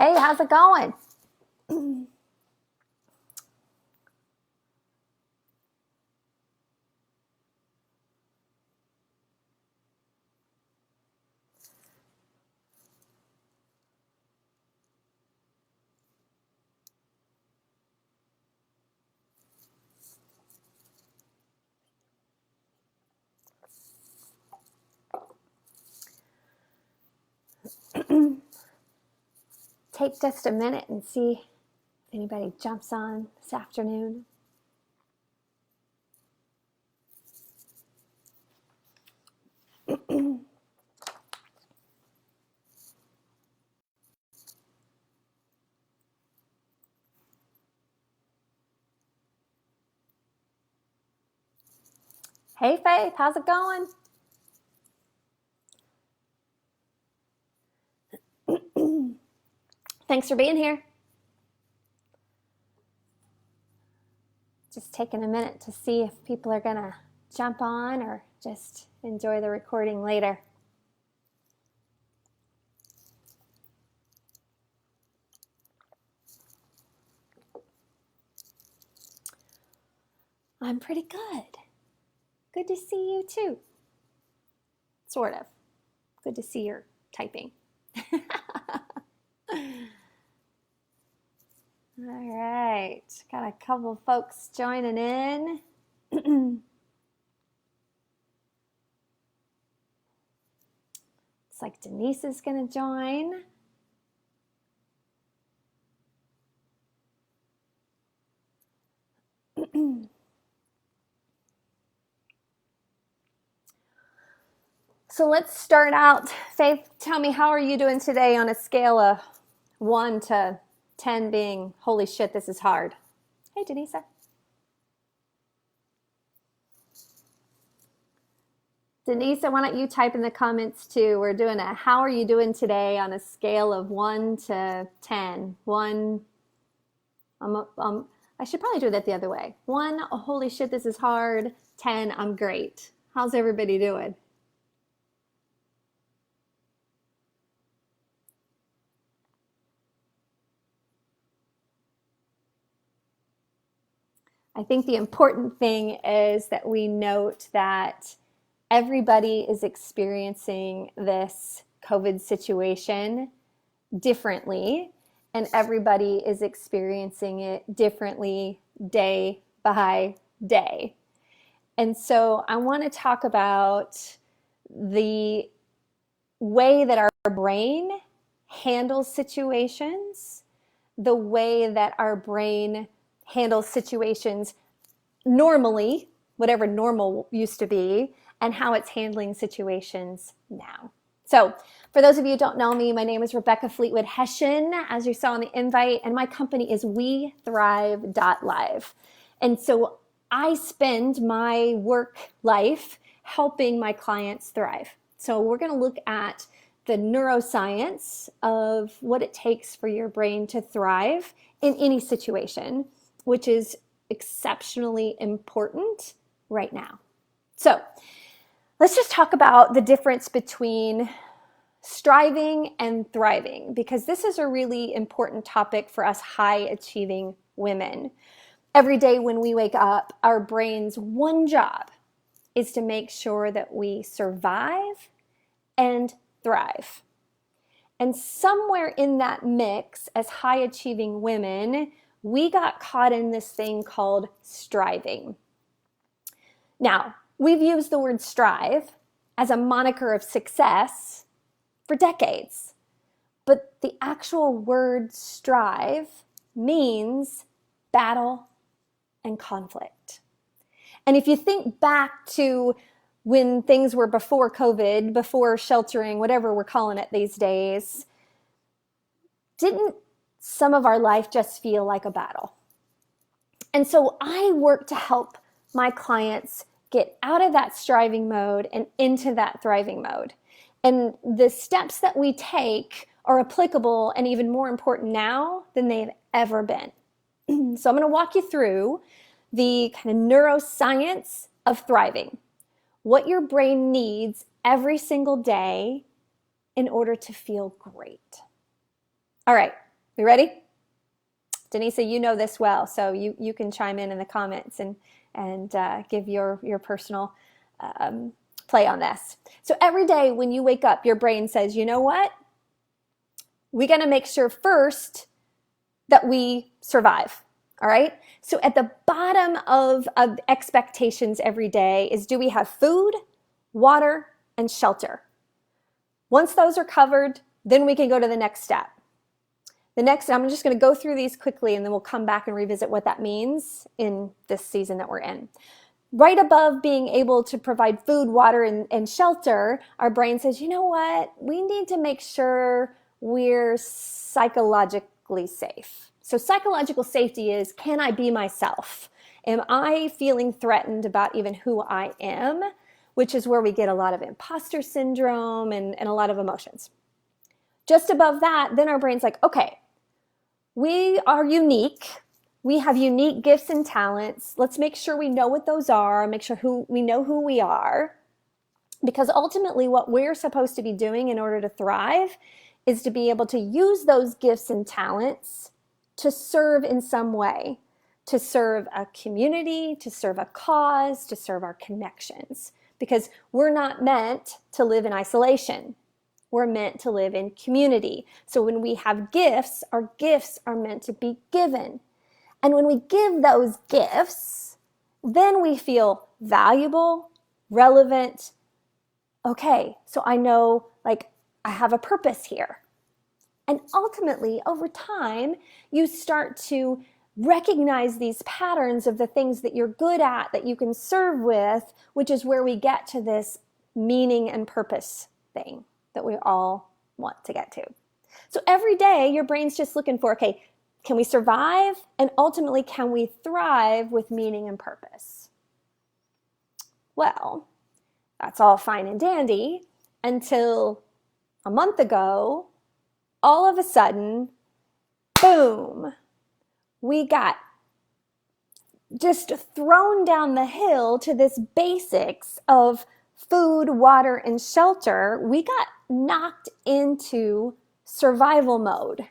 Hey, how's it going? Take just a minute and see if anybody jumps on this afternoon. Hey, Faith, how's it going? Thanks for being here. Just taking a minute to see if people are going to jump on or just enjoy the recording later. I'm pretty good. Good to see you too. Sort of. Good to see your typing. All right, got a couple folks joining in. Looks like Denise is going to join. So let's start out. Faith, tell me, how are you doing today on a scale of 1 to 10 being, holy shit, this is hard? Hey, Denise. Denise, why don't you type in the comments too? We're doing a how are you doing today on a scale of 1 to 10. 1, I should probably do that the other way. 1, oh, holy shit, this is hard. 10, I'm great. How's everybody doing? I think the important thing is that we note that everybody is experiencing this COVID situation differently, and everybody is experiencing it differently day by day. And so I want to talk about the way that our brain handles situations, the way that our brain handles situations normally, whatever normal used to be, and how it's handling situations now. So for those of you who don't know me, my name is Rebecca Fleetwood Hession, as you saw in the invite, and my company is WeThrive.live. And so I spend my work life helping my clients thrive. So we're going to look at the neuroscience of what it takes for your brain to thrive in any situation, which is exceptionally important right now. So let's just talk about the difference between striving and thriving, because this is a really important topic for us high achieving women. Every day when we wake up, our brain's one job is to make sure that we survive and thrive. And somewhere in that mix, as high achieving women, we got caught in this thing called striving. Now, we've used the word strive as a moniker of success for decades, but the actual word strive means battle and conflict. And if you think back to when things were before COVID, before sheltering, whatever we're calling it these days, didn't some of our life just feel like a battle? And so I work to help my clients get out of that striving mode and into that thriving mode. And the steps that we take are applicable and even more important now than they've ever been. So I'm going to walk you through the kind of neuroscience of thriving, what your brain needs every single day in order to feel great. All right, We ready? Denise, you know this well, so you can chime in the comments and give your personal play on this. So every day when you wake up, your brain says, you know what? We got to make sure first that we survive. All right. So at the bottom of expectations every day is, do we have food, water, and shelter? Once those are covered, then we can go to the next step. The next, I'm just going to go through these quickly and then we'll come back and revisit what that means in this season that we're in. Right above being able to provide food, water, and shelter, our brain says, you know what? We need to make sure we're psychologically safe. So psychological safety is, can I be myself? Am I feeling threatened about even who I am? Which is where we get a lot of imposter syndrome and a lot of emotions. Just above that, then our brain's like, okay, we are unique. We have unique gifts and talents. Let's make sure we know what those are, make sure we know who we are. Because ultimately what we're supposed to be doing in order to thrive is to be able to use those gifts and talents to serve in some way, to serve a community, to serve a cause, to serve our connections. Because we're not meant to live in isolation. We're meant to live in community. So when we have gifts, our gifts are meant to be given. And when we give those gifts, then we feel valuable, relevant. Okay, so I know, like, I have a purpose here. And ultimately, over time, you start to recognize these patterns of the things that you're good at, that you can serve with, which is where we get to this meaning and purpose thing that we all want to get to. So every day, your brain's just looking for, okay, can we survive? And ultimately, can we thrive with meaning and purpose? Well, that's all fine and dandy until a month ago, all of a sudden, boom, we got just thrown down the hill to this basics of food, water, and shelter. We got knocked into survival mode.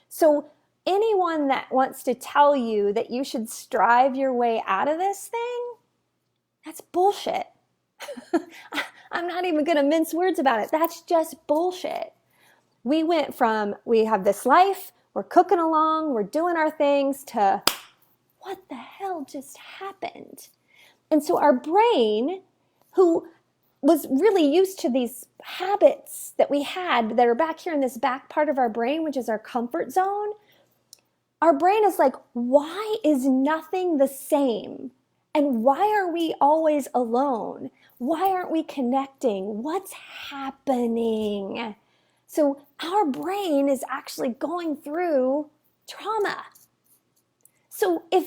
So anyone that wants to tell you that you should strive your way out of this thing, that's bullshit. I'm not even going to mince words about it. That's just bullshit. We went from, we have this life, we're cooking along, we're doing our things, to what the hell just happened? And so our brain, who was really used to these habits that we had that are back here in this back part of our brain, which is our comfort zone, our brain is like, why is nothing the same? And why are we always alone? Why aren't we connecting? What's happening? So our brain is actually going through trauma. So if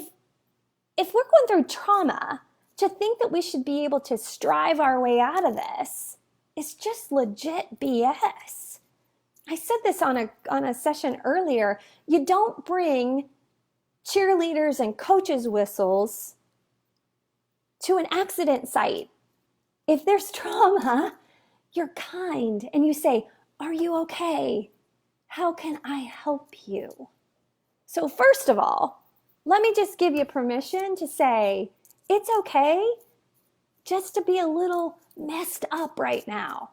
we're going through trauma, to think that we should be able to strive our way out of this is just legit BS. I said this on a session earlier. You don't bring cheerleaders and coaches' whistles to an accident site. If there's trauma, you're kind and you say, are you okay? How can I help you? So first of all, let me just give you permission to say, it's okay just to be a little messed up right now.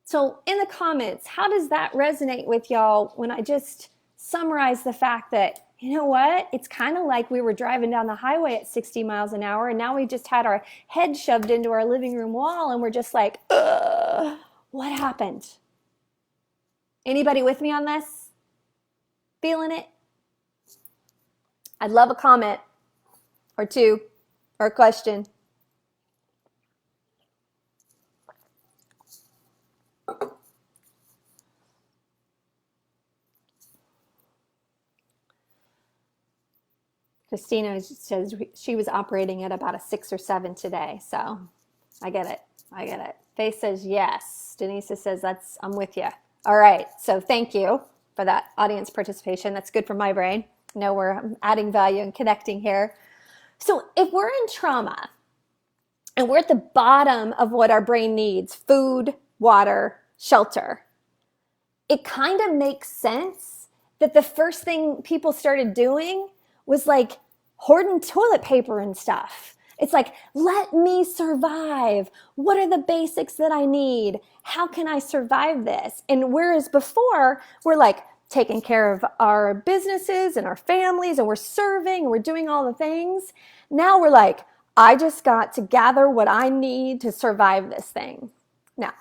So in the comments, how does that resonate with y'all when I just summarize the fact that, you know what? It's kind of like we were driving down the highway at 60 miles an hour and now we just had our head shoved into our living room wall and we're just like, ugh, what happened? Anybody with me on this? Feeling it? I'd love a comment or two or a question. Christina says she was operating at about a 6 or 7 today. So I get it. Faith says yes. Denise says I'm with you. All right. So thank you for that audience participation. That's good for my brain. I know we're adding value and connecting here. So if we're in trauma and we're at the bottom of what our brain needs, food, water, shelter, it kind of makes sense that the first thing people started doing was like hoarding toilet paper and stuff. It's like, let me survive. What are the basics that I need? How can I survive this? And whereas before, we're like taking care of our businesses and our families, and we're serving and we're doing all the things. Now we're like, I just got to gather what I need to survive this thing. Now,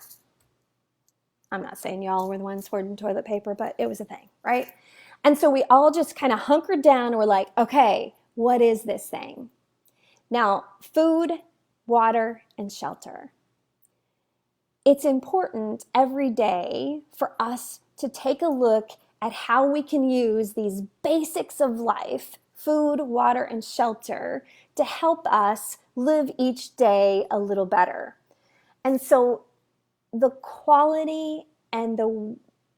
I'm not saying y'all were the ones hoarding toilet paper, but it was a thing, right? And so we all just kind of hunkered down and we're like, okay, what is this thing? Now, food, water, and shelter. It's important every day for us to take a look at how we can use these basics of life, food, water, and shelter, to help us live each day a little better. And so the quality and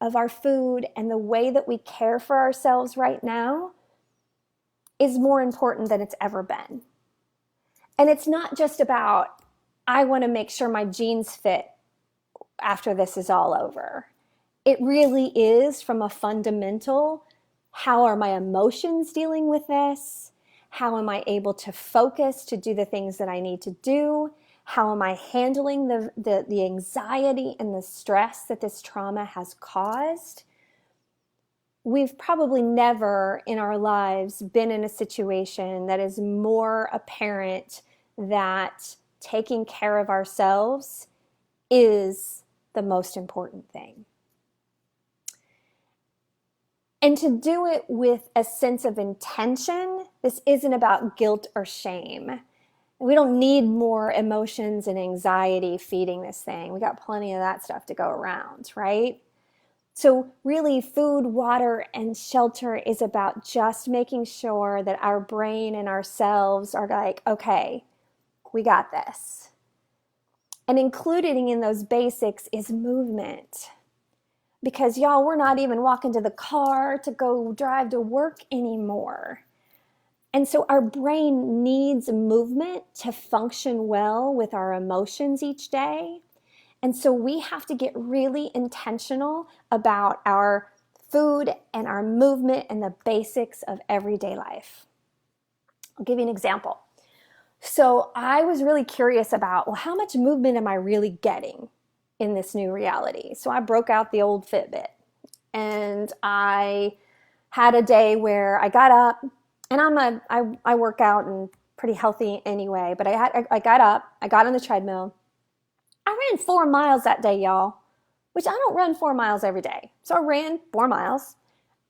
of our food and the way that we care for ourselves right now is more important than it's ever been. And it's not just about, I want to make sure my jeans fit after this is all over. It really is from a fundamental, how are my emotions dealing with this? How am I able to focus to do the things that I need to do? How am I handling the anxiety and the stress that this trauma has caused? We've probably never in our lives been in a situation that is more apparent that taking care of ourselves is the most important thing. And to do it with a sense of intention, this isn't about guilt or shame. We don't need more emotions and anxiety feeding this thing. We got plenty of that stuff to go around, right? So really, food, water, and shelter is about just making sure that our brain and ourselves are like, okay, we got this. And included in those basics is movement. Because y'all, we're not even walking to the car to go drive to work anymore. And so our brain needs movement to function well with our emotions each day. And so we have to get really intentional about our food and our movement and the basics of everyday life. I'll give you an example. So I was really curious about, well, how much movement am I really getting in this new reality? So I broke out the old Fitbit and I had a day where I got up, and I work out and pretty healthy anyway, but I got up, I got on the treadmill. I ran 4 miles that day, y'all, which I don't run 4 miles every day. So I ran 4 miles.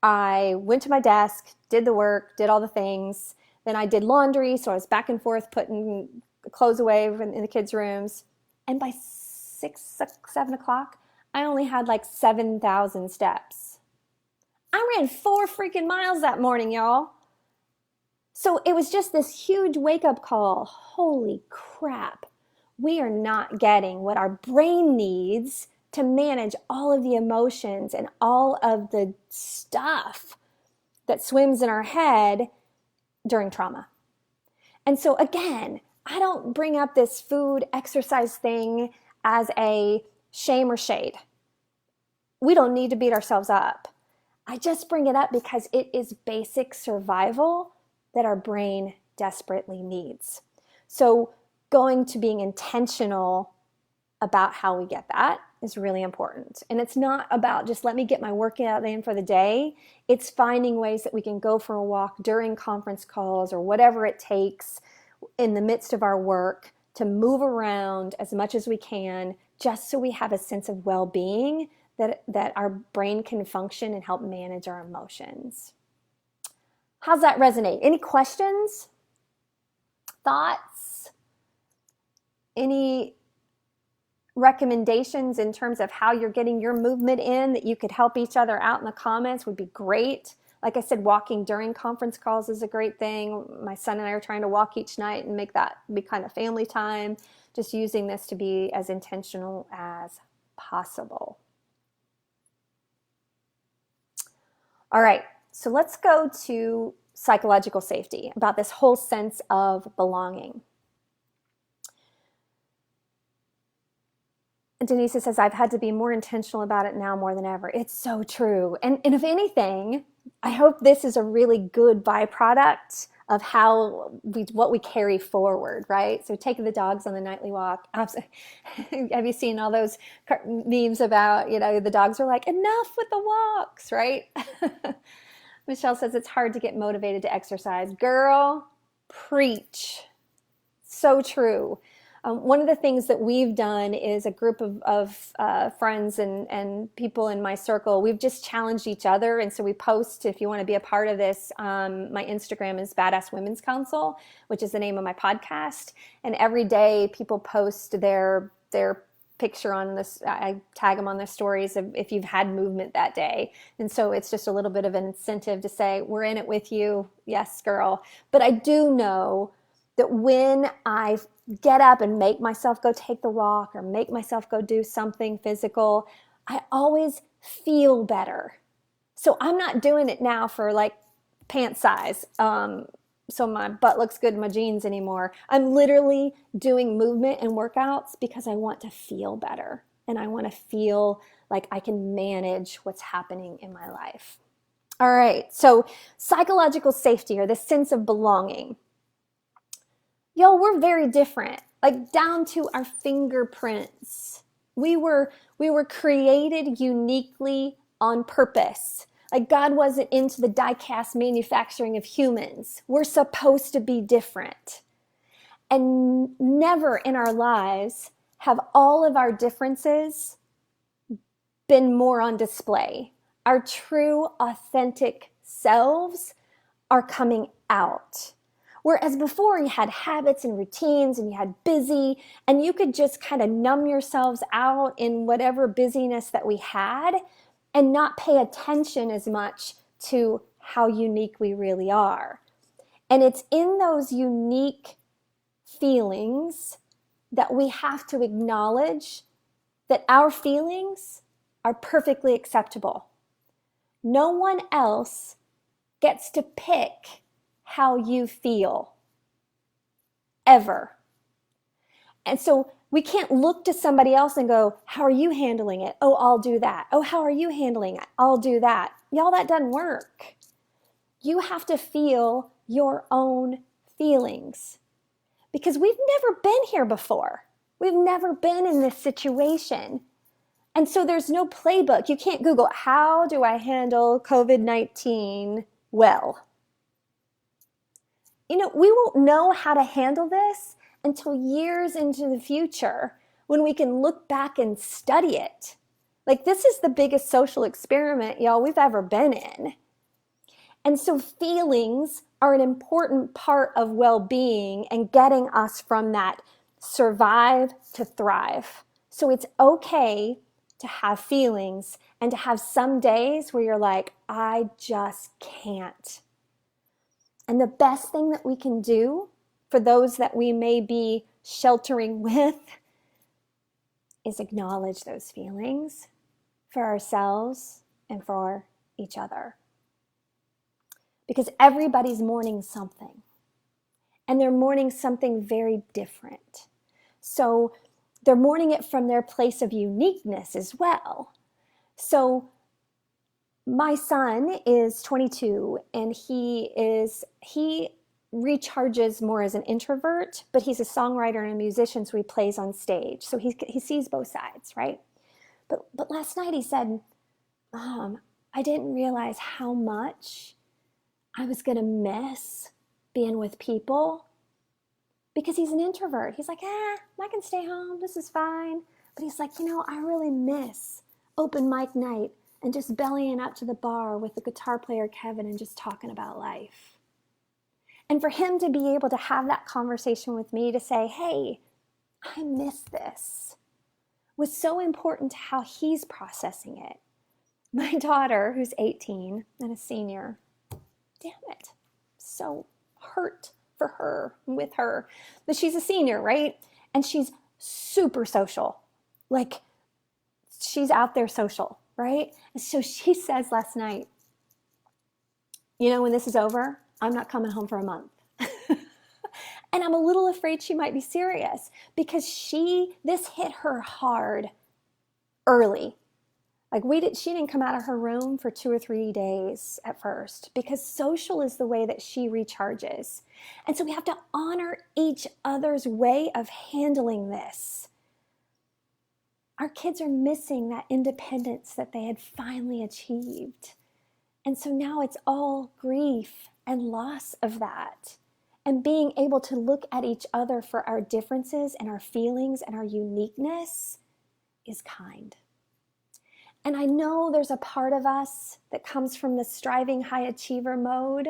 I went to my desk, did the work, did all the things. Then I did laundry, so I was back and forth putting clothes away in the kids' rooms. And by 7 o'clock, I only had like 7,000 steps. I ran 4 freaking miles that morning, y'all. So it was just this huge wake-up call. Holy crap. We are not getting what our brain needs to manage all of the emotions and all of the stuff that swims in our head during trauma. And so again, I don't bring up this food exercise thing as a shame or shade. We don't need to beat ourselves up. I just bring it up because it is basic survival that our brain desperately needs. So going to being intentional about how we get that is really important. And it's not about just let me get my workout in for the day. It's finding ways that we can go for a walk during conference calls or whatever it takes in the midst of our work to move around as much as we can, just so we have a sense of well-being, that our brain can function and help manage our emotions. How's that resonate? Any questions? Thoughts? Any recommendations in terms of how you're getting your movement in that you could help each other out in the comments would be great. Like I said, walking during conference calls is a great thing. My son and I are trying to walk each night and make that be kind of family time, just using this to be as intentional as possible. All right, so let's go to psychological safety, about this whole sense of belonging. Denise says, I've had to be more intentional about it now more than ever. It's so true. And if anything, I hope this is a really good byproduct of what we carry forward, right? So taking the dogs on the nightly walk. Have you seen all those memes about, the dogs are like, enough with the walks, right? Michelle says it's hard to get motivated to exercise. Girl, preach. So true. One of the things that we've done is a group of friends and people in my circle, we've just challenged each other. And so we post, if you want to be a part of this, my Instagram is Badass Women's Council, which is the name of my podcast. And every day people post their picture on this. I tag them on their stories if you've had movement that day. And so it's just a little bit of an incentive to say, we're in it with you. Yes, girl. But I do know that when I get up and make myself go take the walk or make myself go do something physical, I always feel better. So I'm not doing it now for like pant size, so my butt looks good in my jeans anymore. I'm literally doing movement and workouts because I want to feel better and I want to feel like I can manage what's happening in my life. All right, so psychological safety, or the sense of belonging. Y'all, we're very different, like down to our fingerprints. We were created uniquely on purpose. Like God wasn't into the die-cast manufacturing of humans. We're supposed to be different. And never in our lives have all of our differences been more on display. Our true, authentic selves are coming out. Whereas before you had habits and routines and you had busy and you could just kind of numb yourselves out in whatever busyness that we had and not pay attention as much to how unique we really are. And it's in those unique feelings that we have to acknowledge that our feelings are perfectly acceptable. No one else gets to pick how you feel, ever. And so we can't look to somebody else and go, how are you handling it? Oh, I'll do that. Oh, how are you handling it? I'll do that. Y'all, that doesn't work. You have to feel your own feelings because we've never been here before. We've never been in this situation. And so there's no playbook. You can't Google, how do I handle COVID-19 well? We won't know how to handle this until years into the future when we can look back and study it. Like, this is the biggest social experiment, y'all, we've ever been in. And so feelings are an important part of well-being and getting us from that survive to thrive. So it's okay to have feelings and to have some days where you're like, I just can't. And the best thing that we can do for those that we may be sheltering with is acknowledge those feelings for ourselves and for each other. Because everybody's mourning something. And they're mourning something very different. So they're mourning it from their place of uniqueness as well. So my son is 22 and he recharges more as an introvert, but he's a songwriter and a musician, so he plays on stage. So he sees both sides, right? But last night he said, Mom, I didn't realize how much I was going to miss being with people because he's an introvert. He's like, I can stay home. This is fine. But he's like, I really miss open mic night and just bellying up to the bar with the guitar player Kevin and just talking about life. And for him to be able to have that conversation with me to say, hey, I miss this, was so important to how he's processing it. My daughter, who's 18 and a senior, damn it, so hurt for her, with her. But she's a senior, right? And she's super social. Like, she's out there social, right? And so she says last night, when this is over, I'm not coming home for a month. And I'm a little afraid she might be serious because this hit her hard early. Like she didn't come out of her room for 2 or 3 days at first because social is the way that she recharges. And so we have to honor each other's way of handling this. Our kids are missing that independence that they had finally achieved. And so now it's all grief and loss of that. And being able to look at each other for our differences and our feelings and our uniqueness is kind. And I know there's a part of us that comes from the striving high achiever mode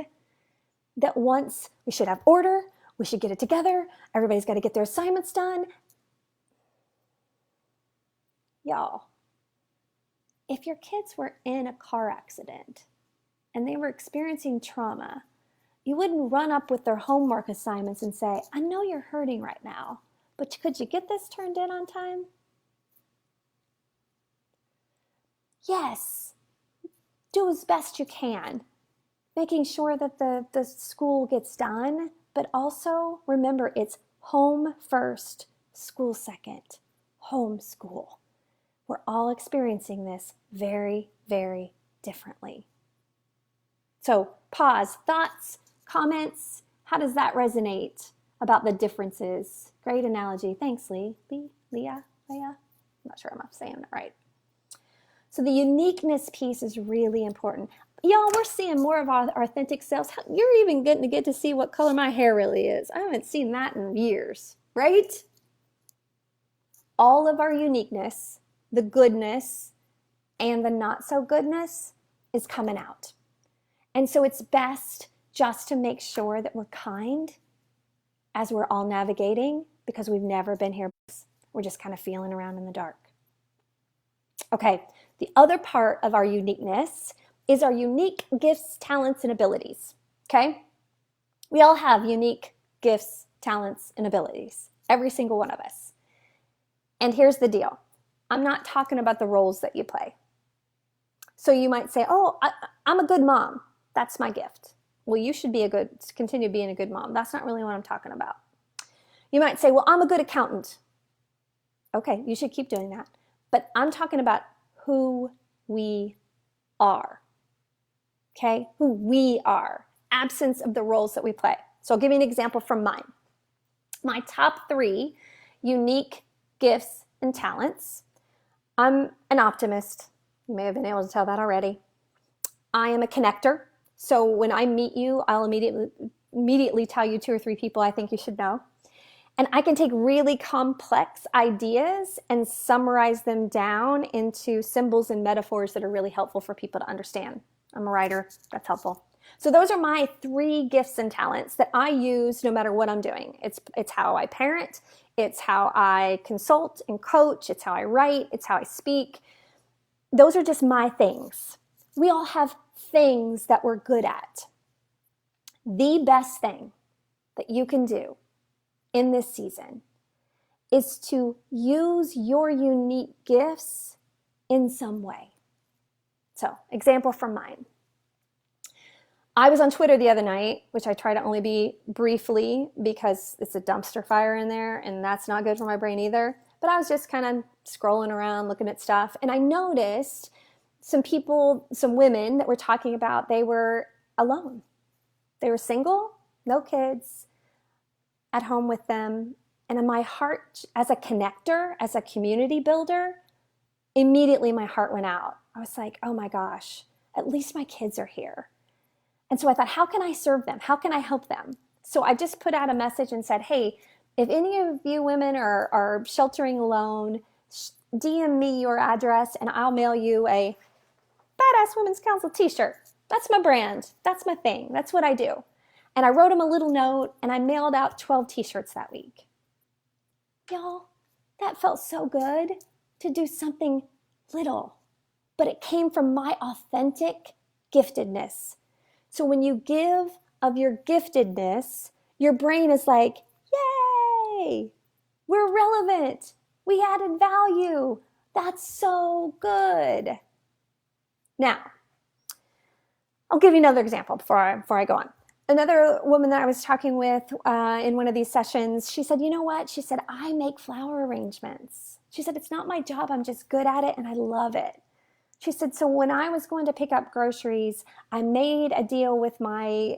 that wants, we should have order, we should get it together, everybody's got to get their assignments done. Y'all, if your kids were in a car accident and they were experiencing trauma, you wouldn't run up with their homework assignments and say, I know you're hurting right now, but could you get this turned in on time? Yes, do as best you can, making sure that the school gets done, but also remember it's home first, school second, homeschool. We're all experiencing this very, very differently. So pause, thoughts, comments, how does that resonate about the differences? Great analogy. Thanks, Leah. I'm not sure I'm saying it right. So the uniqueness piece is really important. Y'all, we're seeing more of our authentic selves. You're even getting to get to see what color my hair really is. I haven't seen that in years, right? All of our uniqueness, the goodness, and the not so goodness is coming out. And so it's best just to make sure that we're kind as we're all navigating, because we've never been here. We're just kind of feeling around in the dark. Okay, the other part of our uniqueness is our unique gifts, talents, and abilities, okay? We all have unique gifts, talents, and abilities, every single one of us. And here's the deal. I'm not talking about the roles that you play. So you might say, oh, I'm a good mom. That's my gift. Well, you should continue being a good mom. That's not really what I'm talking about. You might say, well, I'm a good accountant. Okay, you should keep doing that. But I'm talking about who we are, okay? Who we are, absence of the roles that we play. So I'll give you an example from mine. My top 3 unique gifts and talents. I'm an optimist. You may have been able to tell that already. I am a connector. So when I meet you, I'll immediately tell you 2 or 3 people I think you should know. And I can take really complex ideas and summarize them down into symbols and metaphors that are really helpful for people to understand. I'm a writer. That's helpful. So those are my 3 gifts and talents that I use no matter what I'm doing. It's how I parent. It's how I consult and coach. It's how I write. It's how I speak. Those are just my things. We all have things that we're good at. The best thing that you can do in this season is to use your unique gifts in some way. So, example from mine. I was on Twitter the other night, which I try to only be briefly because it's a dumpster fire in there and that's not good for my brain either. But I was just kind of scrolling around, looking at stuff, and I noticed some women that were talking about they were alone. They were single, no kids, at home with them. And in my heart, as a connector, as a community builder, immediately my heart went out. I was like, oh my gosh, at least my kids are here. And so I thought, how can I serve them? How can I help them? So I just put out a message and said, hey, if any of you women are sheltering alone, DM me your address and I'll mail you a Badass Women's Council t-shirt. That's my brand. That's my thing. That's what I do. And I wrote them a little note and I mailed out 12 t-shirts that week. Y'all, that felt so good to do something little, but it came from my authentic giftedness. So when you give of your giftedness, your brain is like, yay, we're relevant. We added value. That's so good. Now, I'll give you another example before I go on. Another woman that I was talking with in one of these sessions, she said, you know what? She said, I make flower arrangements. She said, it's not my job. I'm just good at it and I love it. She said, so when I was going to pick up groceries, I made a deal with my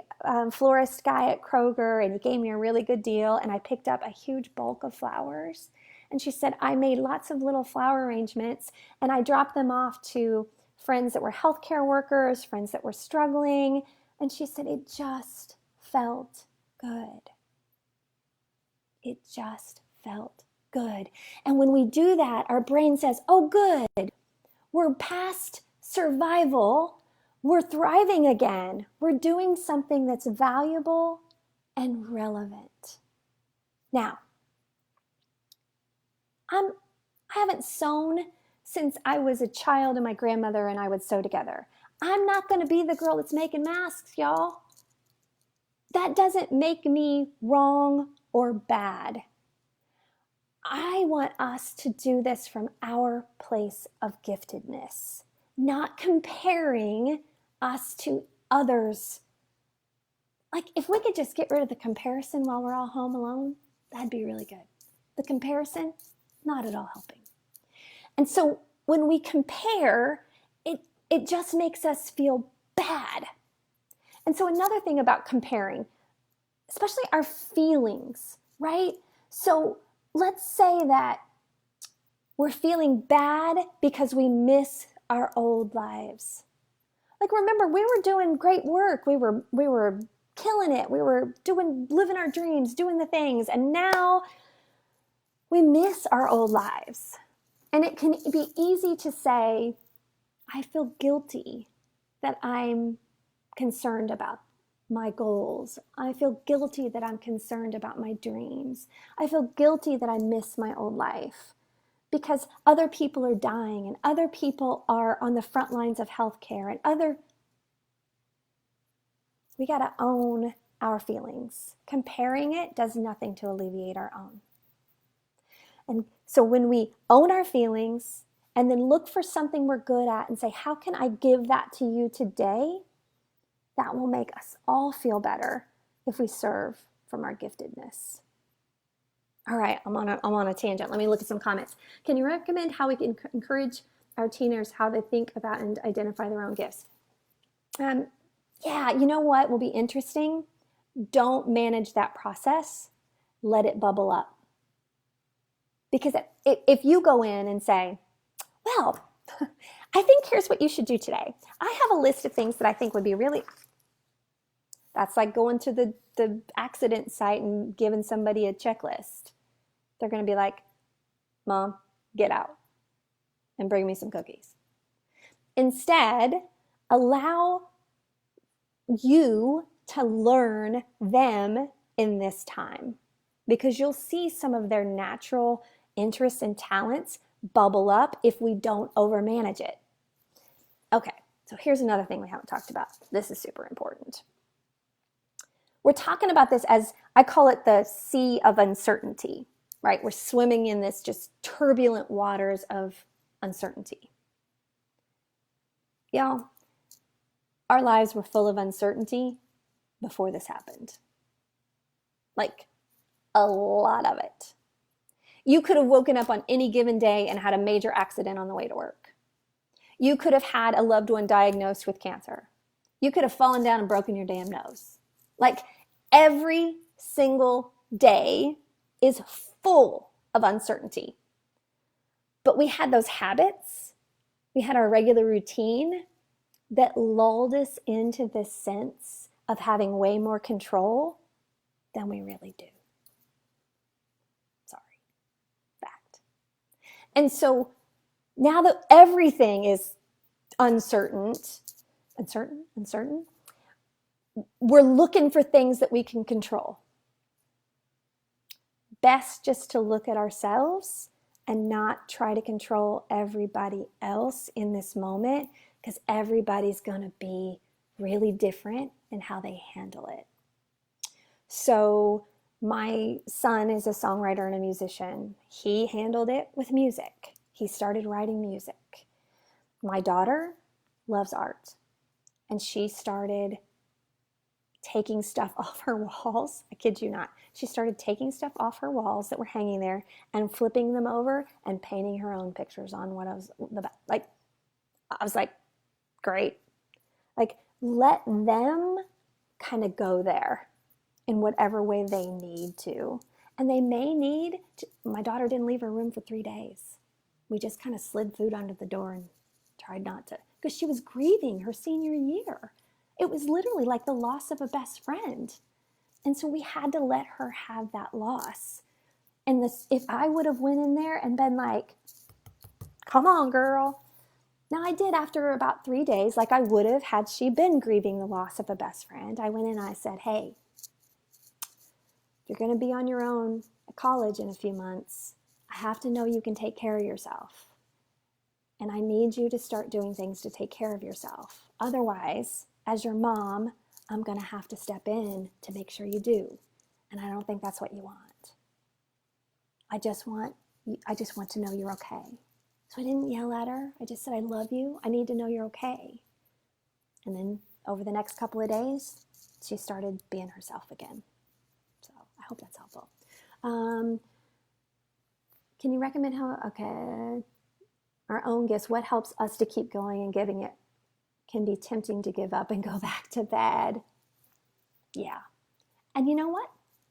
florist guy at Kroger, and he gave me a really good deal, and I picked up a huge bulk of flowers. And she said, I made lots of little flower arrangements, and I dropped them off to friends that were healthcare workers, friends that were struggling. And she said, it just felt good. It just felt good. And when we do that, our brain says, oh, good. We're past survival. We're thriving again. We're doing something that's valuable and relevant. Now, I haven't sewn since I was a child and my grandmother and I would sew together. I'm not going to be the girl that's making masks, y'all. That doesn't make me wrong or bad. I want us to do this from our place of giftedness, not comparing us to others. Like, if we could just get rid of the comparison while we're all home alone, that'd be really good. The comparison, not at all helping. And so when we compare, it just makes us feel bad. And so another thing about comparing, especially our feelings, right? So let's say that we're feeling bad because we miss our old lives. Like, remember, we were doing great work. We were killing it. We were living our dreams, doing the things. And now we miss our old lives. And it can be easy to say, I feel guilty that I'm concerned about my goals. I feel guilty that I'm concerned about my dreams. I feel guilty that I miss my old life because other people are dying and other people are on the front lines of healthcare and we got to own our feelings. Comparing it does nothing to alleviate our own. And so when we own our feelings and then look for something we're good at and say, how can I give that to you today? That will make us all feel better if we serve from our giftedness. All right, I'm on a tangent. Let me look at some comments. Can you recommend how we can encourage our teenagers how they think about and identify their own gifts? Yeah, you know what will be interesting? Don't manage that process. Let it bubble up. Because if you go in and say, well, I think here's what you should do today. I have a list of things that I think would be really... That's like going to the accident site and giving somebody a checklist. They're going to be like, Mom, get out and bring me some cookies. Instead, allow you to learn them in this time because you'll see some of their natural interests and talents bubble up if we don't overmanage it. Okay, so here's another thing we haven't talked about. This is super important. We're talking about this as, I call it the sea of uncertainty, right? We're swimming in this just turbulent waters of uncertainty. Y'all, our lives were full of uncertainty before this happened. Like, a lot of it. You could have woken up on any given day and had a major accident on the way to work. You could have had a loved one diagnosed with cancer. You could have fallen down and broken your damn nose. Like, every single day is full of uncertainty. But we had those habits. We had our regular routine that lulled us into this sense of having way more control than we really do. Sorry. Fact. And so now that everything is uncertain, we're looking for things that we can control. Best just to look at ourselves and not try to control everybody else in this moment because everybody's going to be really different in how they handle it. So my son is a songwriter and a musician. He handled it with music. He started writing music. My daughter loves art, and she started taking stuff off her walls. I kid you not. She started taking stuff off her walls that were hanging there and flipping them over and painting her own pictures on what I was like. I was like, great. Like, let them kind of go there in whatever way they need to. And they may need to, my daughter didn't leave her room for 3 days. We just kind of slid food under the door and tried not to, because she was grieving her senior year. It was literally like the loss of a best friend. And so we had to let her have that loss. And this, if I would have went in there and been like, come on, girl. Now I did after about 3 days, like I would have had she been grieving the loss of a best friend. I went in and I said, hey, you're going to be on your own at college in a few months. I have to know you can take care of yourself. And I need you to start doing things to take care of yourself. Otherwise, as your mom, I'm going to have to step in to make sure you do. And I don't think that's what you want. I just want to know you're okay. So I didn't yell at her. I just said, I love you. I need to know you're okay. And then over the next couple of days, she started being herself again. So I hope that's helpful. Can you recommend our own gifts, what helps us to keep going and giving it? Can be tempting to give up and go back to bed. Yeah. And you know what?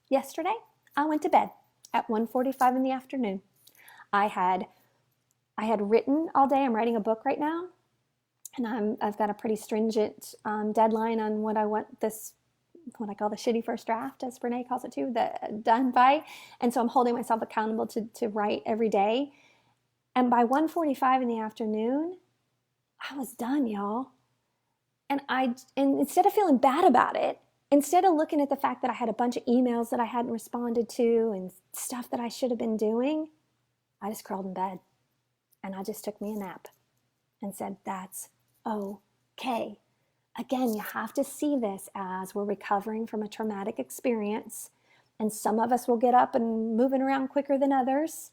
Yesterday, I went to bed at 1:45 in the afternoon. I had written all day. I'm writing a book right now, and I've got a pretty stringent deadline on what I want what I call the shitty first draft, as Brene calls it too, done by. And so I'm holding myself accountable to write every day. And by 1:45 in the afternoon, I was done, y'all. And instead of feeling bad about it, instead of looking at the fact that I had a bunch of emails that I hadn't responded to and stuff that I should have been doing, I just crawled in bed and I just took me a nap and said, that's okay. Again, you have to see this as we're recovering from a traumatic experience, and some of us will get up and moving around quicker than others.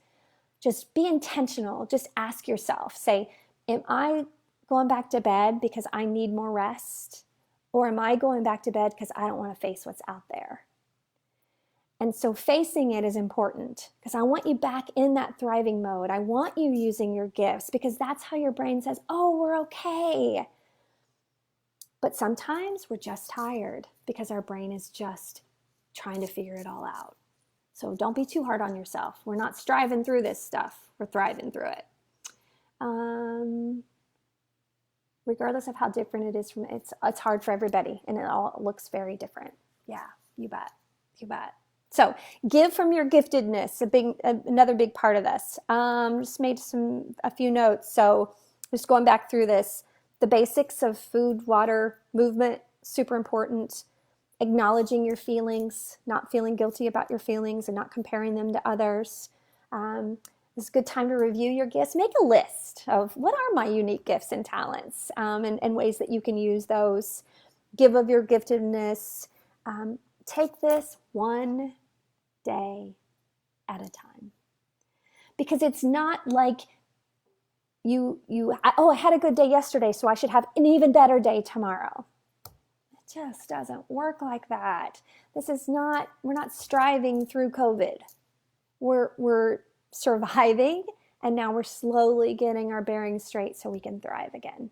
Just be intentional. Just ask yourself, say, am I going back to bed because I need more rest? Or am I going back to bed because I don't want to face what's out there? And so facing it is important, because I want you back in that thriving mode. I want you using your gifts, because that's how your brain says, oh, we're okay. But sometimes we're just tired because our brain is just trying to figure it all out. So don't be too hard on yourself. We're not striving through this stuff. We're thriving through it. Regardless of how different it is from it's hard for everybody, and it all looks very different. Yeah, you bet. You bet. So give from your giftedness, another big part of this. Just made a few notes. So just going back through this, the basics of food, water, movement, super important. Acknowledging your feelings, not feeling guilty about your feelings and not comparing them to others. It's a good time to review your gifts. Make a list of what are my unique gifts and talents, and ways that you can use those. Give of your giftedness. Take this one day at a time. Because it's not like I had a good day yesterday, so I should have an even better day tomorrow. It just doesn't work like that. We're not striving through COVID. We're surviving, and now we're slowly getting our bearings straight so we can thrive again.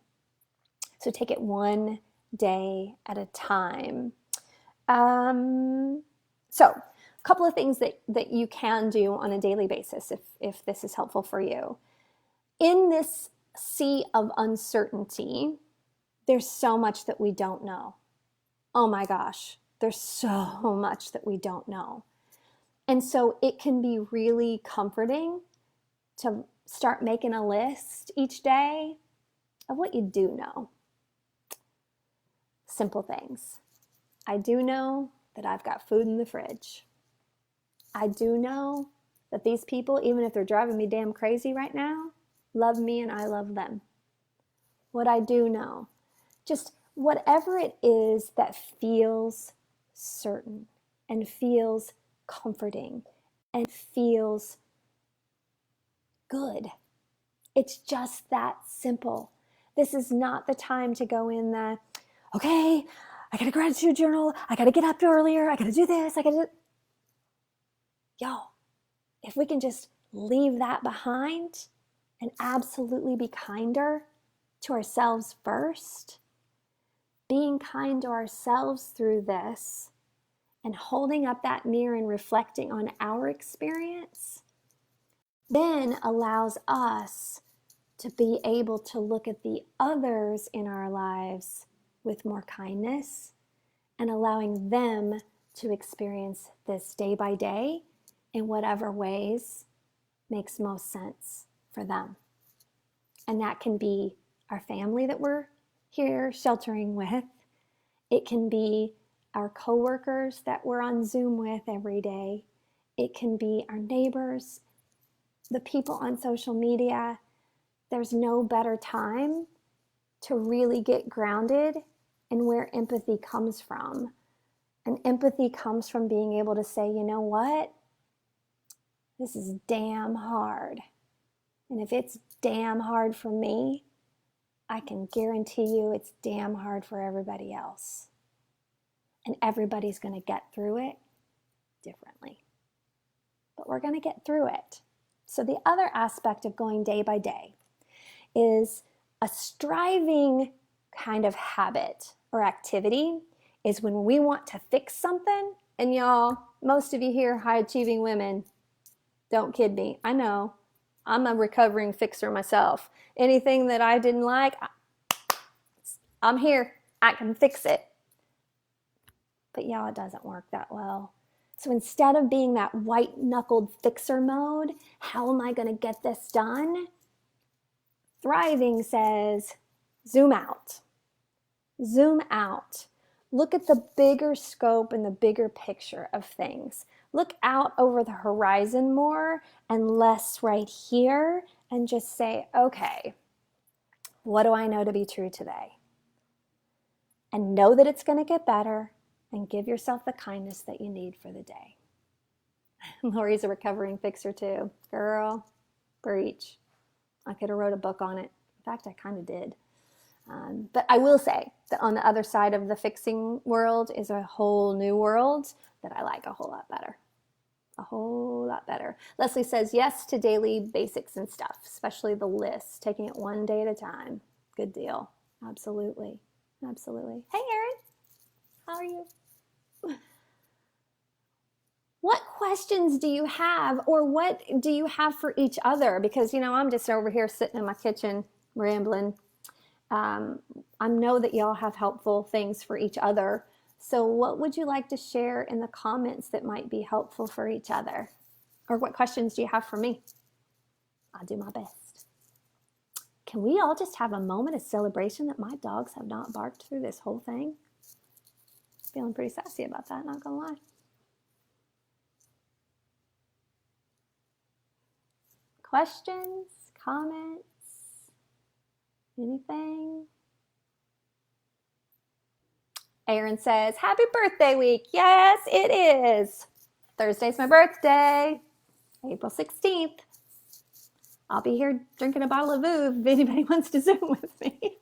So take it one day at a time. So a couple of things that you can do on a daily basis if this is helpful for you. In this sea of uncertainty, there's so much that we don't know. Oh my gosh, there's so much that we don't know. And so it can be really comforting to start making a list each day of what you do know. Simple things. I do know that I've got food in the fridge. I do know that these people, even if they're driving me damn crazy right now, love me and I love them. What I do know, just whatever it is that feels certain and feels comforting and feels good. It's just that simple. This is not the time to go in okay, I got a gratitude journal. I got to get up earlier. I got to do this. Y'all, if we can just leave that behind and absolutely be kinder to ourselves first, being kind to ourselves through this and holding up that mirror and reflecting on our experience, then allows us to be able to look at the others in our lives with more kindness and allowing them to experience this day by day in whatever ways makes most sense for them. And that can be our family that we're here sheltering with. It can be our coworkers that we're on Zoom with every day. It can be our neighbors, the people on social media. There's no better time to really get grounded in where empathy comes from. And empathy comes from being able to say, you know what? This is damn hard. And if it's damn hard for me, I can guarantee you it's damn hard for everybody else. And everybody's going to get through it differently. But we're going to get through it. So the other aspect of going day by day is a striving kind of habit or activity is when we want to fix something. And y'all, most of you here, high achieving women, don't kid me. I know. I'm a recovering fixer myself. Anything that I didn't like, I'm here. I can fix it. But y'all, it doesn't work that well. So instead of being that white-knuckled fixer mode, how am I going to get this done? Thriving says, zoom out. Zoom out. Look at the bigger scope and the bigger picture of things. Look out over the horizon more and less right here and just say, okay, what do I know to be true today? And know that it's going to get better and give yourself the kindness that you need for the day. Lori's a recovering fixer too. Girl, preach. I could have wrote a book on it. In fact, I kind of did. But I will say that on the other side of the fixing world is a whole new world that I like a whole lot better. A whole lot better. Leslie says yes to daily basics and stuff, especially the list, taking it one day at a time. Good deal. Absolutely. Absolutely. Hey, Erin. How are you? What questions do you have, or what do you have for each other? Because, you know, I'm just over here sitting in my kitchen rambling. I know that y'all have helpful things for each other. So what would you like to share in the comments that might be helpful for each other? Or what questions do you have for me? I'll do my best. Can we all just have a moment of celebration that my dogs have not barked through this whole thing? Feeling pretty sassy about that, not gonna lie. Questions, comments, anything? Erin says, happy birthday week. Yes, it is. Thursday's my birthday, April 16th. I'll be here drinking a bottle of Vouv if anybody wants to Zoom with me.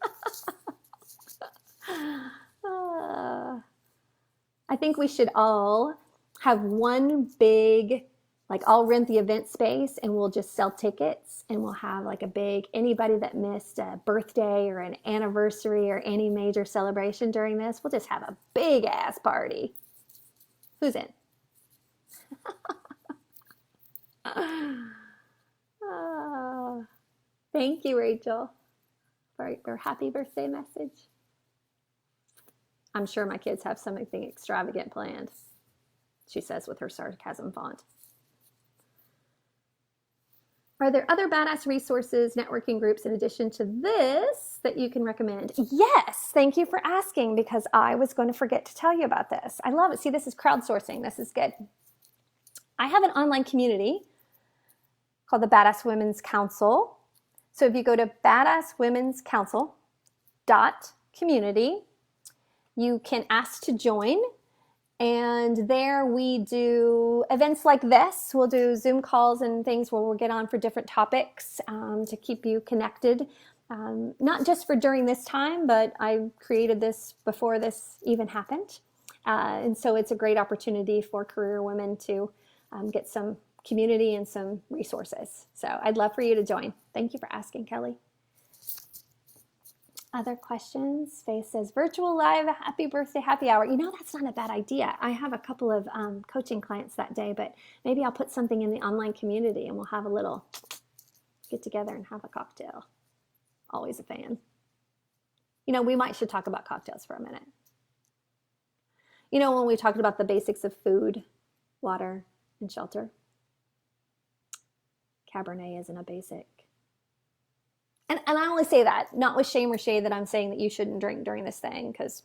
I think we should all have one big, like I'll rent the event space and we'll just sell tickets and we'll have like a big, anybody that missed a birthday or an anniversary or any major celebration during this, we'll just have a big ass party. Who's in? Thank you, Rachel, for your happy birthday message. I'm sure my kids have something extravagant planned, she says with her sarcasm font. Are there other badass resources, networking groups in addition to this that you can recommend? Yes, thank you for asking, because I was going to forget to tell you about this. I love it. See, this is crowdsourcing. This is good. I have an online community called the Badass Women's Council. So if you go to badasswomenscouncil.community, you can ask to join. And there we do events like this. We'll do Zoom calls and things where we'll get on for different topics to keep you connected. not just for during this time, but I created this before this even happened. And so it's a great opportunity for career women to get some community and some resources. So I'd love for you to join. Thank you for asking, Kelly. Other questions? Faith says, virtual live happy birthday happy hour. You know, that's not a bad idea. I have a couple of coaching clients that day, but maybe I'll put something in the online community and we'll have a little get together and have a cocktail. Always a fan. You know, we should talk about cocktails for a minute. You know, when we talked about the basics of food, water, and shelter, Cabernet isn't a basic. And I only say that, not with shame or shade that I'm saying that you shouldn't drink during this thing, because,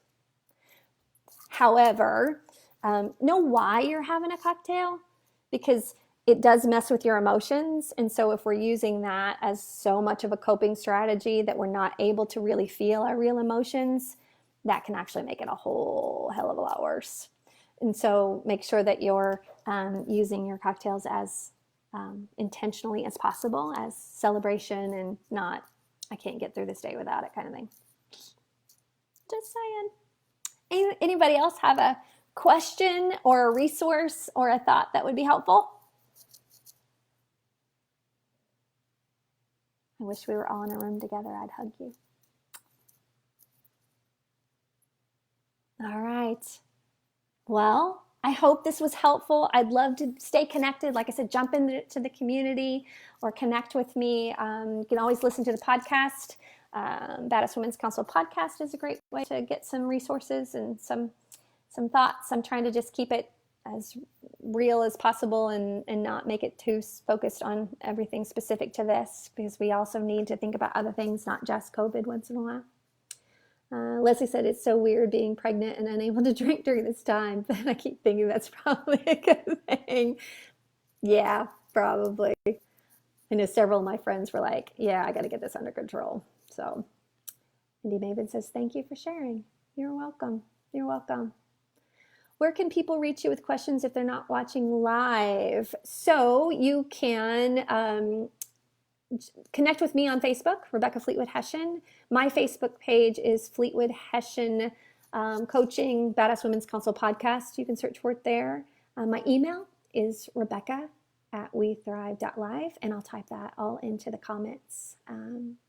however, know why you're having a cocktail, because it does mess with your emotions. And so if we're using that as so much of a coping strategy that we're not able to really feel our real emotions, that can actually make it a whole hell of a lot worse. And so make sure that you're using your cocktails as intentionally as possible, as celebration, and not, I can't get through this day without it kind of thing. Just saying. Anybody else have a question or a resource or a thought that would be helpful? I wish we were all in a room together. I'd hug you. All right. Well, I hope this was helpful. I'd love to stay connected. Like I said, jump into the community or connect with me. You can always listen to the podcast. Badass Women's Council podcast is a great way to get some resources and some thoughts. I'm trying to just keep it as real as possible and not make it too focused on everything specific to this, because we also need to think about other things, not just COVID once in a while. Leslie said, it's so weird being pregnant and unable to drink during this time. But I keep thinking that's probably a good thing. Yeah, probably. I know several of my friends were like, yeah, I got to get this under control. So Mindy Maven says, thank you for sharing. You're welcome. You're welcome. Where can people reach you with questions if they're not watching live? So you can connect with me on Facebook, Rebecca Fleetwood Hession. My Facebook page is Fleetwood Hession Coaching Badass Women's Council Podcast. You can search for it there. My email is rebecca@wethrive.live, and I'll type that all into the comments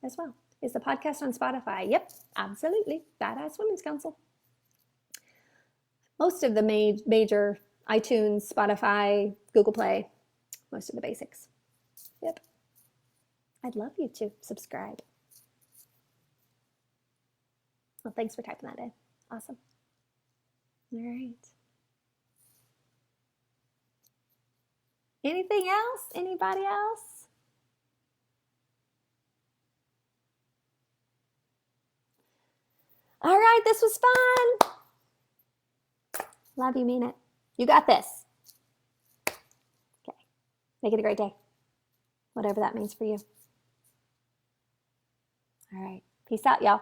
as well. Is the podcast on Spotify? Yep, absolutely. Badass Women's Council. Most of the major iTunes, Spotify, Google Play, most of the basics. Yep. I'd love you to subscribe. Well, thanks for typing that in. Awesome. All right. Anything else? Anybody else? All right, this was fun. Love you, mean it. You got this. Okay. Make it a great day. Whatever that means for you. All right. Peace out, y'all.